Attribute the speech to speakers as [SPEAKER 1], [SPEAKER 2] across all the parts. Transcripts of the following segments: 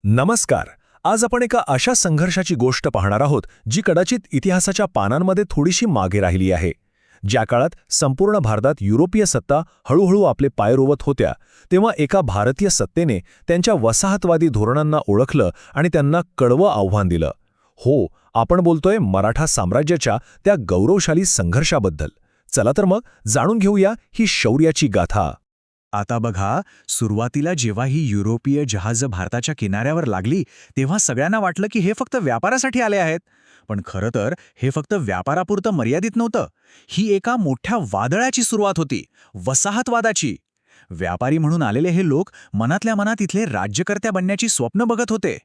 [SPEAKER 1] नमस्कार. आज आपण एका अशा संघर्षाची गोष्ट पाहणार आहोत जी कदाचित इतिहासाच्या पानांमध्ये थोडीशी मागे राहिली आहे. ज्या काळात संपूर्ण भारतात युरोपीय सत्ता हळूहळू आपले पाय रोवत होत्या, तेव्हा एका भारतीय सत्तेने त्यांच्या वसाहतवादी धोरणांना ओळखलं आणि त्यांना कडवं आव्हान दिलं. हो, आपण बोलतोय मराठा साम्राज्याच्या त्या गौरवशाली संघर्षाबद्दल. चला तर मग जाणून घेऊया ही शौर्याची गाथा.
[SPEAKER 2] आता बघा, सुरुवातीला जेव्हा ही युरोपीय जहाजं भारताच्या किनाऱ्यावर लागली तेव्हा सगळ्यांना वाटलं की हे फक्त व्यापारासाठी आले आहेत. पण खरं तर हे फक्त व्यापारापुरतं मर्यादित नव्हतं. ही एका मोठ्या वादळाची सुरुवात होती, वसाहतवादाची. व्यापारी म्हणून आलेले हे लोक मनातल्या मनात इथले राज्यकर्त्या बनण्याची स्वप्न बघत होते.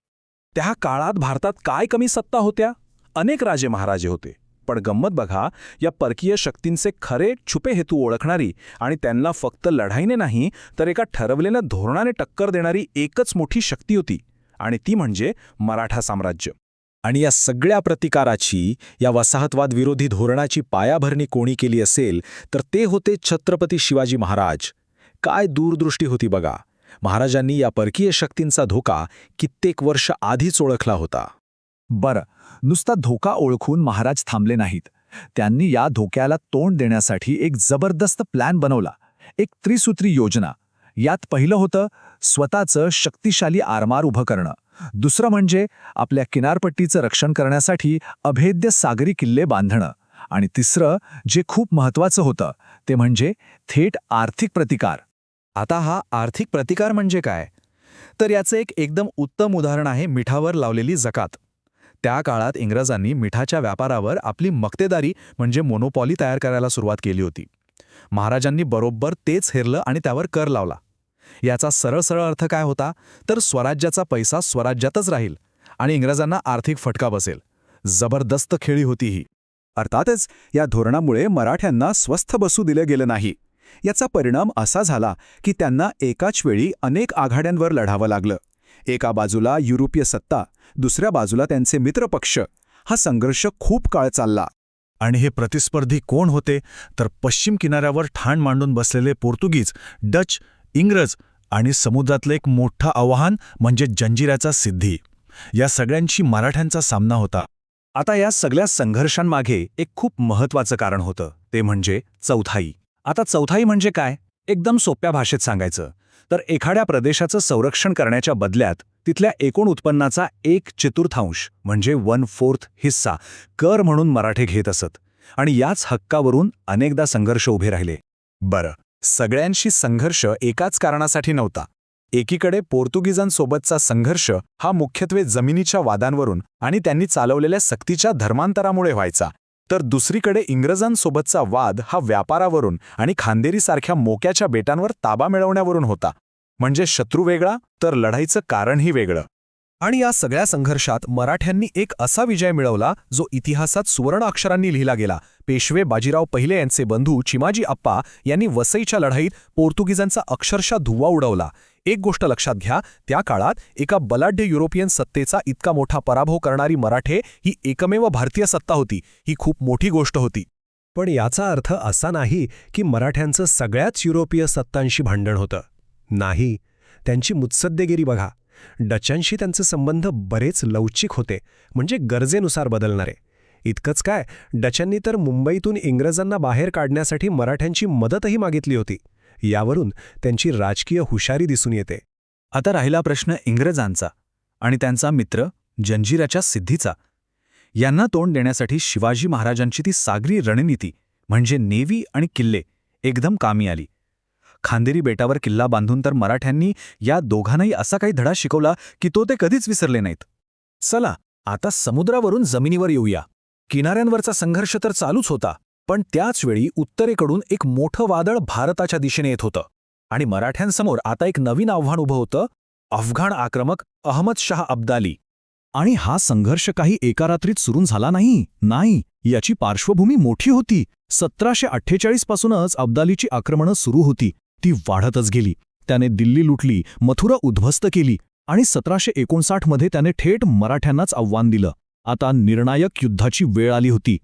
[SPEAKER 1] त्या काळात भारतात काय कमी सत्ता होत्या? अनेक राजे महाराजे होते. पण गंमत बघा, या परकीय शक्तींचे खरे छुपे हेतू ओळखणारी आणि त्यांना फक्त लढाईने नाही तर एका ठरवलेल्या धोरणाने टक्कर देणारी एकच मोठी शक्ती होती, आणि ती म्हणजे मराठा साम्राज्य.
[SPEAKER 3] आणि या सगळ्या प्रतिकाराची, या वसाहतवाद विरोधी धोरणाची पायाभरणी कोणी केली असेल तर ते होते छत्रपती शिवाजी महाराज. काय दूरदृष्टी होती बघा. महाराजांनी या परकीय शक्तींचा धोका कित्येक वर्ष आधीच ओळखला होता.
[SPEAKER 2] बरं, नुसता धोका ओळखून महाराज थांबले नाहीत. त्यांनी या धोक्याला तोंड देण्यासाठी एक जबरदस्त प्लॅन बनवला, एक त्रिसूत्री योजना. यात पहिलं होतं स्वतःचं शक्तिशाली आरमार उभं करणं. दुसरं म्हणजे आपल्या किनारपट्टीचं रक्षण करण्यासाठी अभेद्य सागरी किल्ले बांधणं. आणि तिसरं, जे खूप महत्त्वाचं होतं, ते म्हणजे थेट आर्थिक प्रतिकार.
[SPEAKER 3] आता हा आर्थिक प्रतिकार म्हणजे काय? तर याचं एक एकदम उत्तम उदाहरण आहे मिठावर लावलेली जकात. त्या काळात इंग्रजांनी मिठाच्या व्यापारावर आपली मक्तेदारी म्हणजे मोनोपॉली तयार करायला सुरुवात केली होती. महाराजांनी बरोबर तेच हेरलं आणि त्यावर कर लावला. याचा सरळ अर्थ काय होता? तर स्वराज्याचा पैसा स्वराज्यातच राहील आणि इंग्रजांना आर्थिक फटका बसेल. जबरदस्त खेळी होती ही.
[SPEAKER 4] अर्थातच या धोरणामुळे मराठ्यांना स्वस्थ बसू दिलं गेलं नाही. याचा परिणाम असा झाला की त्यांना एकाच वेळी अनेक आघाड्यांवर लढावं लागलं. एका बाजूला युरोपीय सत्ता, दुसऱ्या बाजूला त्यांचे मित्रपक्ष. हा संघर्ष खूप काळ चालला.
[SPEAKER 1] आणि हे प्रतिस्पर्धी कोण होते? तर पश्चिम किनाऱ्यावर ठाण मांडून बसलेले पोर्तुगीज, डच, इंग्रज आणि समुद्रातलं एक मोठं आव्हान म्हणजे जंजिऱ्याचा सिद्धी. या सगळ्यांशी मराठ्यांचा सामना होता.
[SPEAKER 3] आता या सगळ्या संघर्षांमागे एक खूप महत्त्वाचं कारण होतं, ते म्हणजे चौथाई. आता चौथाई म्हणजे काय? एकदम सोप्या भाषेत सांगायचं तर एखाद्या प्रदेशाचं संरक्षण करण्याच्या बदल्यात तिथल्या एकूण उत्पन्नाचा 1/4 म्हणजे 1/4 हिस्सा कर म्हणून मराठे घेत असत. आणि याच हक्कावरून अनेकदा संघर्ष उभे राहिले. बरं, सगळ्यांशी संघर्ष एकाच कारणासाठी नव्हता. एकीकडे पोर्तुगीजांसोबतचा संघर्ष हा मुख्यत्वे जमिनीच्या वादांवरून आणि त्यांनी चालवलेल्या सक्तीच्या धर्मांतरामुळे व्हायचा, तर दुसरीकडे इंग्रजांसोबतचा वाद हा व्यापारावरून आणि खांदेरीसारख्या मोक्याच्या बेटांवर ताबा मिळवण्यावरून होता. म्हणजे शत्रू वेगळा तर लढाईचं कारणही वेगळं.
[SPEAKER 1] आणि या सगळ्या संघर्षात मराठ्यांनी एक असा विजय मिळवला जो इतिहासात सुवर्ण अक्षरांनी लिहिला गेला. पेशवे बाजीराव पहिले यांचे बंधू चिमाजी आप्पा यांनी वसईच्या लढाईत पोर्तुगीजांचा अक्षरशः धुव्वा उडवला. एक गोष्ट लक्षात घ्या, त्या काळात एका बलाढ्य युरोपियन सत्तेचा इतका मोठा पराभव करणारी मराठे ही एकमेव भारतीय सत्ता होती. ही खूप मोठी गोष्ट होती. पण याचा अर्थ असा नाही की मराठ्यांचं सगळ्याच युरोपीय सत्तांशी भांडण होतं. नाही, त्यांची मुत्सद्देगिरी बघा. डचांशी त्यांचे संबंध बरेच लवचिक होते, म्हणजे गरजेनुसार बदलणारे. इतकंच काय, डचांनी तर मुंबईतून इंग्रजांना बाहेर काढण्यासाठी मराठ्यांची मदतही मागितली होती. यावरून त्यांची राजकीय हुशारी दिसून येते.
[SPEAKER 2] आता राहिला प्रश्न इंग्रजांचा आणि त्यांचा मित्र जंजिऱ्याच्या सिद्धीचा. यांना तोंड देण्यासाठी शिवाजी महाराजांची ती सागरी रणनीती म्हणजे नेव्ही आणि किल्ले एकदम कामी आली. खांदेरी बेटावर किल्ला बांधून तर मराठ्यांनी या दोघांनाही असा काही धडा शिकवला की तो ते कधीच विसरले नाहीत.
[SPEAKER 1] चला आता समुद्रावरून जमिनीवर येऊया. किनाऱ्यांवरचा संघर्ष तर चालूच होता, पण त्याचवेळी उत्तरेकडून एक मोठं वादळ भारताच्या दिशेने येत होतं. आणि मराठ्यांसमोर आता एक नवीन आव्हान उभं होतं, अफगाण आक्रमक अहमद शाह अब्दाली.
[SPEAKER 2] आणि हा संघर्ष काही एका रात्रीत सुरू झाला नाही. याची पार्श्वभूमी मोठी होती. 1748 पासूनच अब्दालीची आक्रमणं सुरू होती. ती वाढतच गेली. त्याने दिल्ली लुटली, मथुरा उद्ध्वस्त केली आणि 1759 मध्ये त्याने थेट मराठ्यांनाच आव्हान दिलं. आता निर्णायक युद्धाची वेळ आली होती.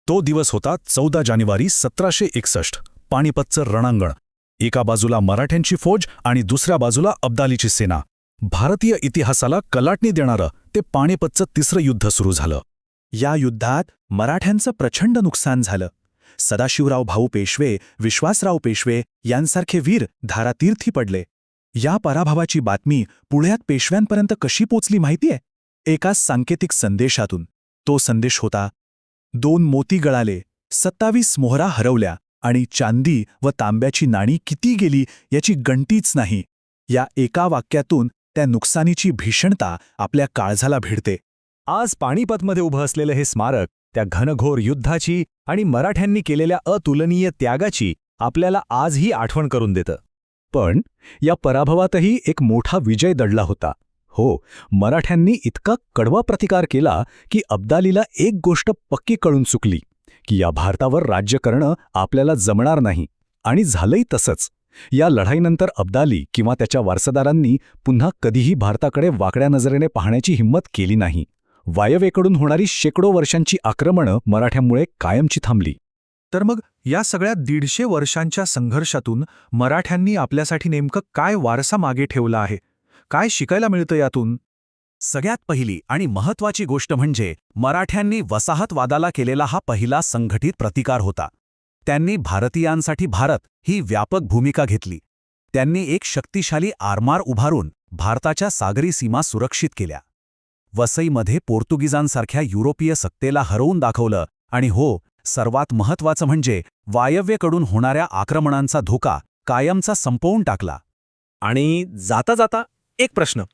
[SPEAKER 1] तो दिवस होता 14 जानेवारी 1761. पानिपतचं रणांगण. एका बाजूला मराठ्यांची फौज आणि दुसऱ्या बाजूला अब्दालीची सेना.
[SPEAKER 3] भारतीय इतिहासाला कलाटणी देणारं ते पाणीपतचं तिसरं युद्ध सुरू झालं.
[SPEAKER 4] या युद्धात मराठ्यांचं प्रचंड नुकसान झालं. सदाशिवराव भाऊ पेशवे, विश्वासराव पेशवे यांसारखे वीर धारातीर्थी पडले. या पराभवाची बातमी पुण्यात पेशव्यांपर्यंत कशी पोचली माहितीये? एका सांकेतिक संदेशातून. तो संदेश होता: 2 मोती गळाले, 27 मोहरा हरवल्या आणि चांदी व तांब्याची नाणी किती गेली याची गणतीच नाही. या एका वाक्यातून त्या नुकसानीची भीषणता आपल्या काळजाला भिडते.
[SPEAKER 1] आज पाणीपतमध्ये उभं असलेलं हे स्मारक त्या घनघोर युद्धाची आणि मराठ्यांनी केलेल्या अतुलनीय त्यागाची आपल्याला आजही आठवण करून देतं. पण या पराभवातही एक मोठा विजय दडला होता. हो, मराठ्यांनी इतका कडवा प्रतिकार केला की अब्दालीला एक गोष्ट पक्की कळून चुकली की या भारतावर राज्य करणं आपल्याला जमणार नाही. आणि झालंही तसंच. या लढाईनंतर अब्दाली किंवा त्याच्या वारसदारांनी पुन्हा कधीही भारताकडे वाकड्या नजरेने पाहण्याची हिंमत केली नाही. वायव्येकडून होणारी शेकडो वर्षांची आक्रमणं मराठ्यांमुळे कायमची थांबली.
[SPEAKER 2] तर मग या सगळ्या 150 वर्षांच्या संघर्षातून मराठ्यांनी आपल्यासाठी नेमकं काय वारसा मागे ठेवला आहे? काय शिकायला मिळतं यातून?
[SPEAKER 3] सगळ्यात पहिली आणि महत्वाची गोष्ट म्हणजे मराठ्यांनी वसाहतवादाला केलेला हा पहिला संघटित प्रतिकार होता. त्यांनी भारतीयांसाठी भारत ही व्यापक भूमिका घेतली. त्यांनी एक शक्तिशाली आरमार उभारून भारताच्या सागरी सीमा सुरक्षित केल्या. वसईमध्ये पोर्तुगीजांसारख्या युरोपीय सत्तेला हरवून दाखवलं. आणि हो, सर्वात महत्त्वाचं म्हणजे वायव्येकडून होणाऱ्या आक्रमणांचा धोका कायमचा संपवून टाकला.
[SPEAKER 5] आणि जाता जाता एक प्रश्न.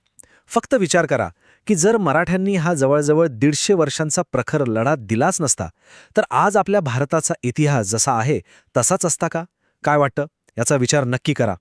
[SPEAKER 5] फक्त विचार करा की जर मराठ्यांनी हा जवळजवळ 150 वर्षांचा प्रखर लढा दिलाच नसता तर आज आपल्या भारताचा इतिहास जसा आहे तसाच असता का? काय वाटतं? याचा विचार नक्की करा.